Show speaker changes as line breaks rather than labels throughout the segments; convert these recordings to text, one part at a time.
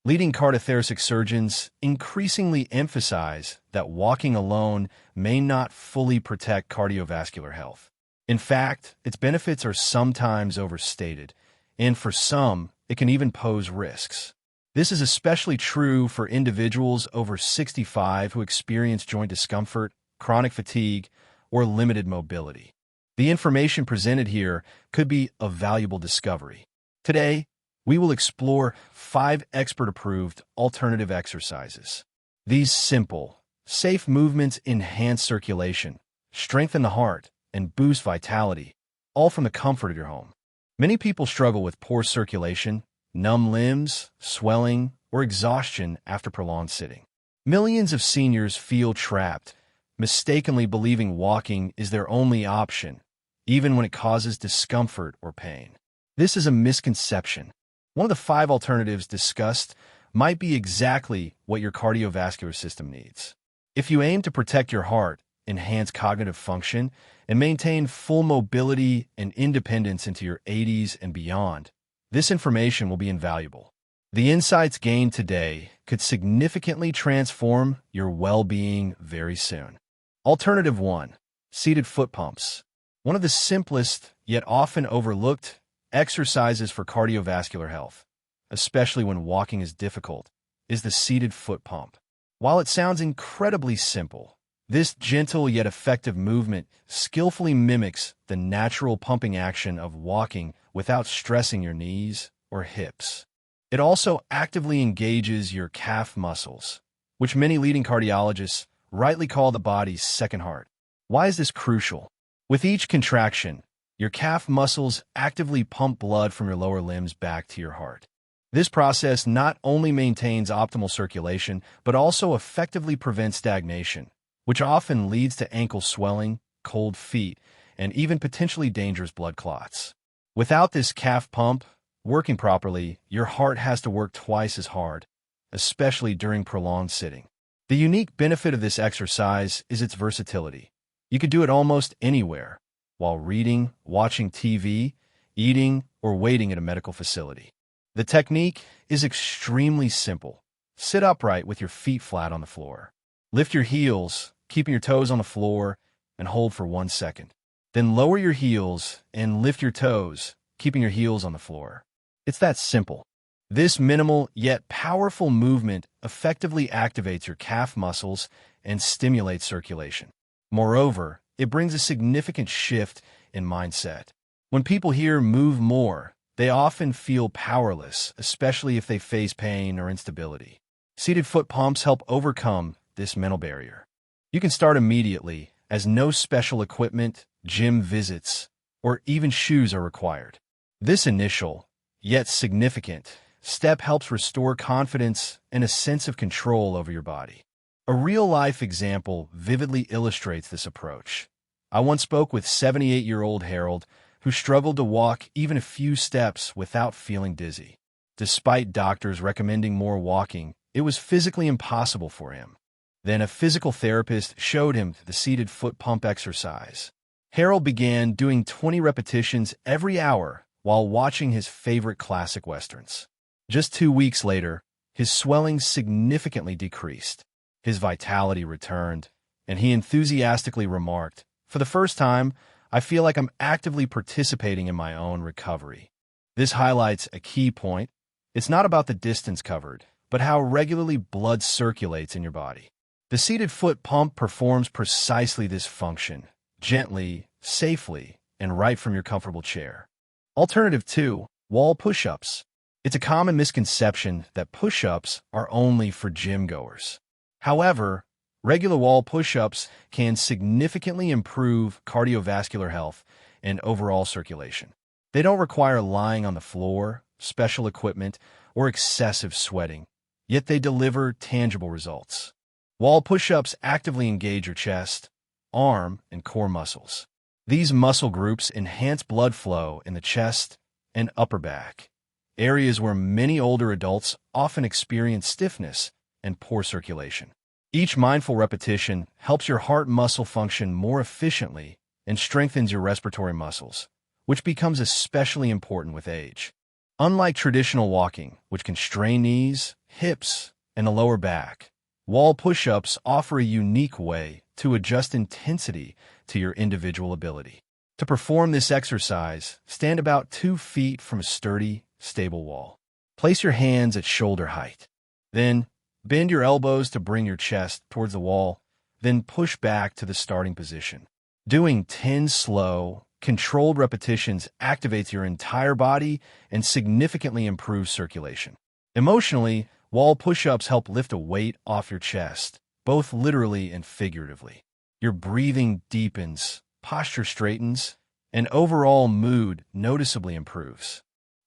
Leading cardiothoracic surgeons increasingly emphasize that walking alone may not fully protect cardiovascular health. In fact, its benefits are sometimes overstated, and for some, it can even pose risks. This is especially true for individuals over 65 who experience joint discomfort, chronic fatigue, or limited mobility. The information presented here could be a valuable discovery. Today, we will explore 5 expert-approved alternative exercises. These simple, safe movements enhance circulation, strengthen the heart, and boost vitality, all from the comfort of your home. Many people struggle with poor circulation, numb limbs, swelling, or exhaustion after prolonged sitting. Millions of seniors feel trapped, mistakenly believing walking is their only option, even when it causes discomfort or pain. This is a misconception. One of the 5 alternatives discussed might be exactly what your cardiovascular system needs. If you aim to protect your heart, enhance cognitive function, and maintain full mobility and independence into your 80s and beyond, this information will be invaluable. The insights gained today could significantly transform your well-being very soon. Alternative 1. Seated foot pumps. One of the simplest, yet often overlooked, exercises for cardiovascular health, especially when walking is difficult, is the seated foot pump. While it sounds incredibly simple, this gentle yet effective movement skillfully mimics the natural pumping action of walking without stressing your knees or hips. It also actively engages your calf muscles, which many leading cardiologists rightly call the body's second heart. Why is this crucial? With each contraction, your calf muscles actively pump blood from your lower limbs back to your heart. This process not only maintains optimal circulation, but also effectively prevents stagnation, which often leads to ankle swelling, cold feet, and even potentially dangerous blood clots. Without this calf pump working properly, your heart has to work twice as hard, especially during prolonged sitting. The unique benefit of this exercise is its versatility. You can do it almost anywhere, while reading, watching TV, eating, or waiting at a medical facility. The technique is extremely simple. Sit upright with your feet flat on the floor. Lift your heels, keeping your toes on the floor, and hold for 1 second. Then lower your heels and lift your toes, keeping your heels on the floor. It's that simple. This minimal yet powerful movement effectively activates your calf muscles and stimulates circulation. Moreover, it brings a significant shift in mindset. When people hear "move more," they often feel powerless, especially if they face pain or instability. Seated foot pumps help overcome this mental barrier. You can start immediately, as no special equipment, gym visits, or even shoes are required. This initial, yet significant, step helps restore confidence and a sense of control over your body. A real-life example vividly illustrates this approach. I once spoke with 78-year-old Harold, who struggled to walk even a few steps without feeling dizzy. Despite doctors recommending more walking, it was physically impossible for him. Then a physical therapist showed him the seated foot pump exercise. Harold began doing 20 repetitions every hour while watching his favorite classic westerns. Just 2 weeks later, his swelling significantly decreased. His vitality returned, and he enthusiastically remarked, "For the first time, I feel like I'm actively participating in my own recovery." This highlights a key point. It's not about the distance covered, but how regularly blood circulates in your body. The seated foot pump performs precisely this function, gently, safely, and right from your comfortable chair. Alternative 2, wall push-ups. It's a common misconception that push-ups are only for gym goers. However, regular wall push-ups can significantly improve cardiovascular health and overall circulation. They don't require lying on the floor, special equipment, or excessive sweating, yet they deliver tangible results. Wall push-ups actively engage your chest, arm, and core muscles. These muscle groups enhance blood flow in the chest and upper back, areas where many older adults often experience stiffness and poor circulation. Each mindful repetition helps your heart muscle function more efficiently and strengthens your respiratory muscles, which becomes especially important with age. Unlike traditional walking, which can strain knees, hips, and the lower back. Wall push-ups offer a unique way to adjust intensity to your individual ability. To perform this exercise, stand about 2 feet from a sturdy, stable wall. Place your hands at shoulder height. Then, bend your elbows to bring your chest towards the wall, then push back to the starting position. Doing 10 slow, controlled repetitions activates your entire body and significantly improves circulation. Emotionally, wall push-ups help lift a weight off your chest, both literally and figuratively. Your breathing deepens, posture straightens, and overall mood noticeably improves.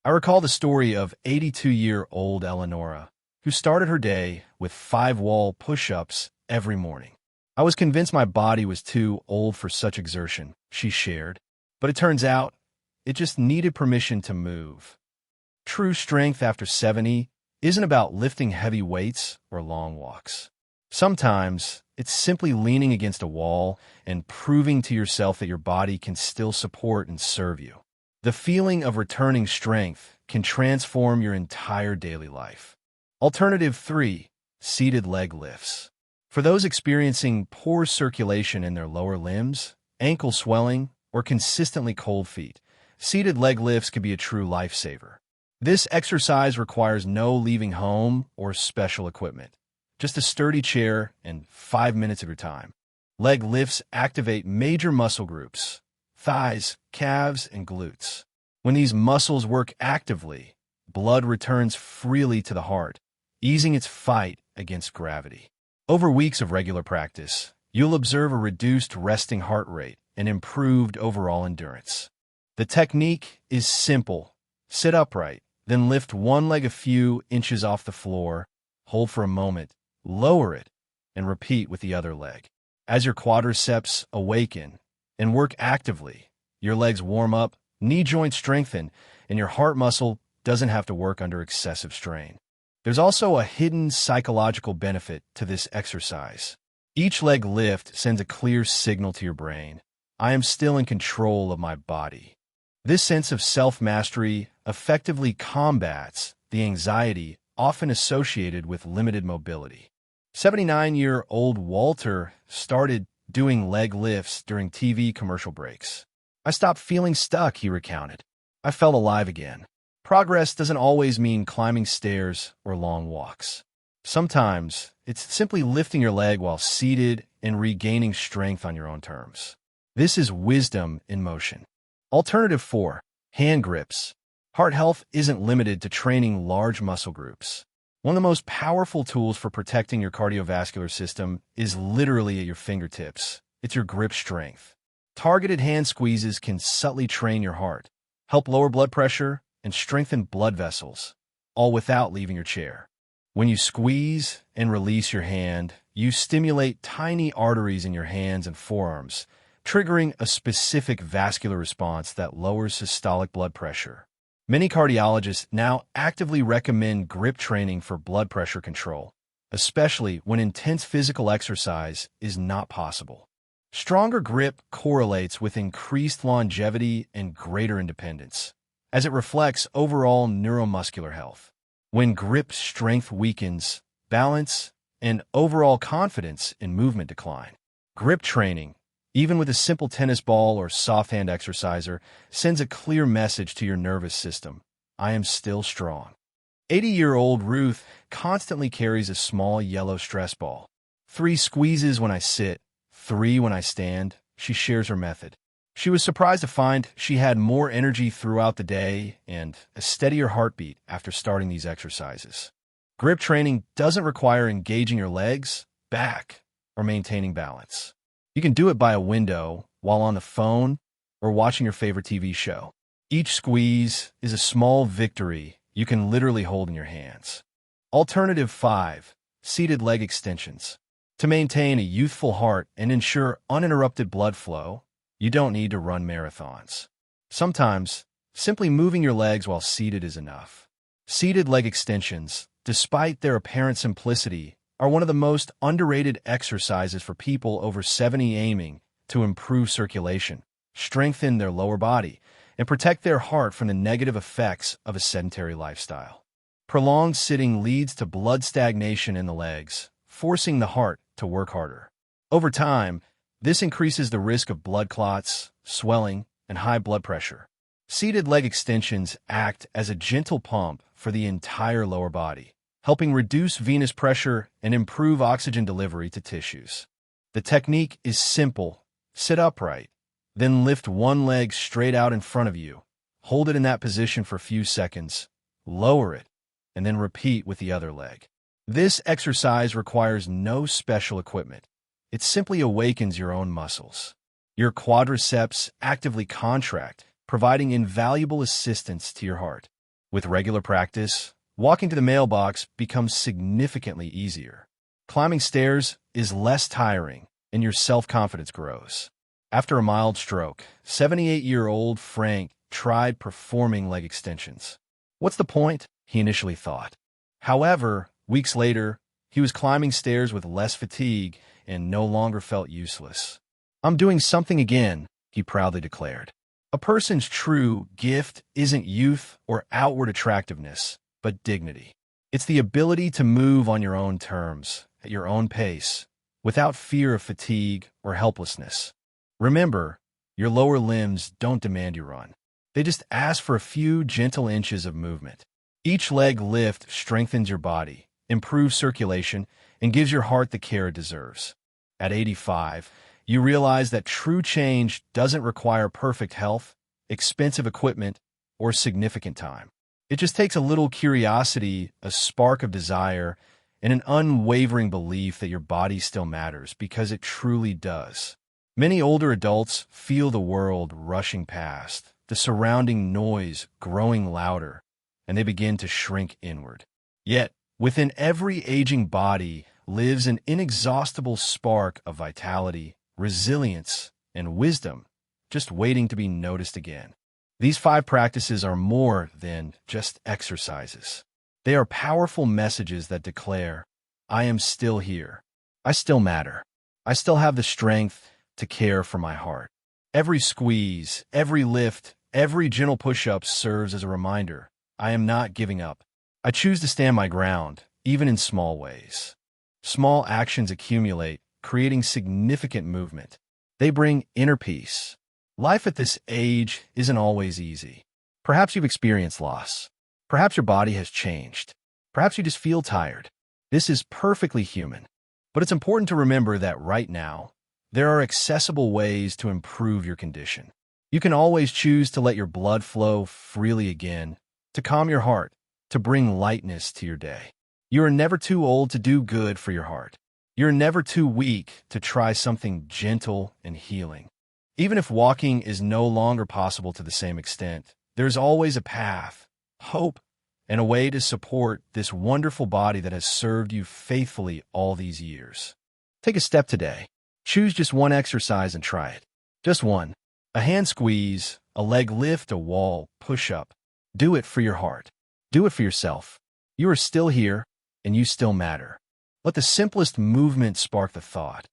I recall the story of 82-year-old Eleonora, who started her day with 5 wall push-ups every morning. I was convinced my body was too old for such exertion, she shared, but it turns out it just needed permission to move. True strength after 70 isn't about lifting heavy weights or long walks. Sometimes it's simply leaning against a wall and proving to yourself that your body can still support and serve you. The feeling of returning strength can transform your entire daily life. Alternative 3, seated leg lifts. For those experiencing poor circulation in their lower limbs, ankle swelling, or consistently cold feet, seated leg lifts can be a true lifesaver. This exercise requires no leaving home or special equipment, just a sturdy chair and 5 minutes of your time. Leg lifts activate major muscle groups, thighs, calves, and glutes. When these muscles work actively, blood returns freely to the heart, easing its fight against gravity. Over weeks of regular practice, you'll observe a reduced resting heart rate and improved overall endurance. The technique is simple. Sit upright, then lift one leg a few inches off the floor, hold for a moment, lower it, and repeat with the other leg. As your quadriceps awaken and work actively, your legs warm up, knee joints strengthen, and your heart muscle doesn't have to work under excessive strain. There's also a hidden psychological benefit to this exercise. Each leg lift sends a clear signal to your brain. I am still in control of my body. This sense of self-mastery effectively combats the anxiety often associated with limited mobility. 79-year-old Walter started doing leg lifts during TV commercial breaks. I stopped feeling stuck, he recounted. I felt alive again. Progress doesn't always mean climbing stairs or long walks. Sometimes it's simply lifting your leg while seated and regaining strength on your own terms. This is wisdom in motion. Alternative 4, hand grips. Heart health isn't limited to training large muscle groups. One of the most powerful tools for protecting your cardiovascular system is literally at your fingertips. It's your grip strength. Targeted hand squeezes can subtly train your heart, help lower blood pressure, and strengthen blood vessels, all without leaving your chair. When you squeeze and release your hand, you stimulate tiny arteries in your hands and forearms, triggering a specific vascular response that lowers systolic blood pressure. Many cardiologists now actively recommend grip training for blood pressure control, especially when intense physical exercise is not possible. Stronger grip correlates with increased longevity and greater independence, as it reflects overall neuromuscular health. When grip strength weakens, balance and overall confidence in movement decline. Grip training, even with a simple tennis ball or soft hand exerciser, sends a clear message to your nervous system. I am still strong. 80-year-old Ruth constantly carries a small yellow stress ball. 3 squeezes when I sit, 3 when I stand, she shares her method. She was surprised to find she had more energy throughout the day and a steadier heartbeat after starting these exercises. Grip training doesn't require engaging your legs, back, or maintaining balance. You can do it by a window, while on the phone, or watching your favorite TV show. Each squeeze is a small victory you can literally hold in your hands. Alternative 5, seated leg extensions. To maintain a youthful heart and ensure uninterrupted blood flow, you don't need to run marathons. Sometimes, simply moving your legs while seated is enough. Seated leg extensions, despite their apparent simplicity, are one of the most underrated exercises for people over 70 aiming to improve circulation, strengthen their lower body, and protect their heart from the negative effects of a sedentary lifestyle. Prolonged sitting leads to blood stagnation in the legs, forcing the heart to work harder. Over time, this increases the risk of blood clots, swelling, and high blood pressure. Seated leg extensions act as a gentle pump for the entire lower body, helping reduce venous pressure and improve oxygen delivery to tissues. The technique is simple. Sit upright, then lift one leg straight out in front of you. Hold it in that position for a few seconds, lower it, and then repeat with the other leg. This exercise requires no special equipment. It simply awakens your own muscles. Your quadriceps actively contract, providing invaluable assistance to your heart. With regular practice, walking to the mailbox becomes significantly easier. Climbing stairs is less tiring, and your self-confidence grows. After a mild stroke, 78-year-old Frank tried performing leg extensions. What's the point? He initially thought. However, weeks later, he was climbing stairs with less fatigue and no longer felt useless. "I'm doing something again," he proudly declared. A person's true gift isn't youth or outward attractiveness, but dignity. It's the ability to move on your own terms, at your own pace, without fear of fatigue or helplessness. Remember, your lower limbs don't demand you run. They just ask for a few gentle inches of movement. Each leg lift strengthens your body, improves circulation, and gives your heart the care it deserves. At 85, you realize that true change doesn't require perfect health, expensive equipment, or significant time. It just takes a little curiosity, a spark of desire, and an unwavering belief that your body still matters, because it truly does. Many older adults feel the world rushing past, the surrounding noise growing louder, and they begin to shrink inward. Yet, within every aging body lives an inexhaustible spark of vitality, resilience, and wisdom, just waiting to be noticed again. These 5 practices are more than just exercises. They are powerful messages that declare, I am still here. I still matter. I still have the strength to care for my heart. Every squeeze, every lift, every gentle push-up serves as a reminder. I am not giving up. I choose to stand my ground, even in small ways. Small actions accumulate, creating significant movement. They bring inner peace. Life at this age isn't always easy. Perhaps you've experienced loss. Perhaps your body has changed. Perhaps you just feel tired. This is perfectly human. But it's important to remember that right now, there are accessible ways to improve your condition. You can always choose to let your blood flow freely again, to calm your heart, to bring lightness to your day. You are never too old to do good for your heart. You're never too weak to try something gentle and healing. Even if walking is no longer possible to the same extent, there's always a path, hope, and a way to support this wonderful body that has served you faithfully all these years. Take a step today. Choose just one exercise and try it. Just one. A hand squeeze, a leg lift, a wall, push-up. Do it for your heart. Do it for yourself. You are still here, and you still matter. Let the simplest movement spark the thought.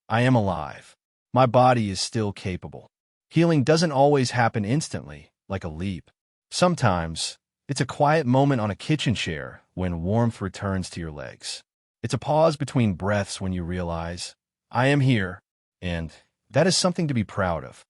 I am alive. My body is still capable. Healing doesn't always happen instantly, like a leap. Sometimes, it's a quiet moment on a kitchen chair when warmth returns to your legs. It's a pause between breaths when you realize, I am here, and that is something to be proud of.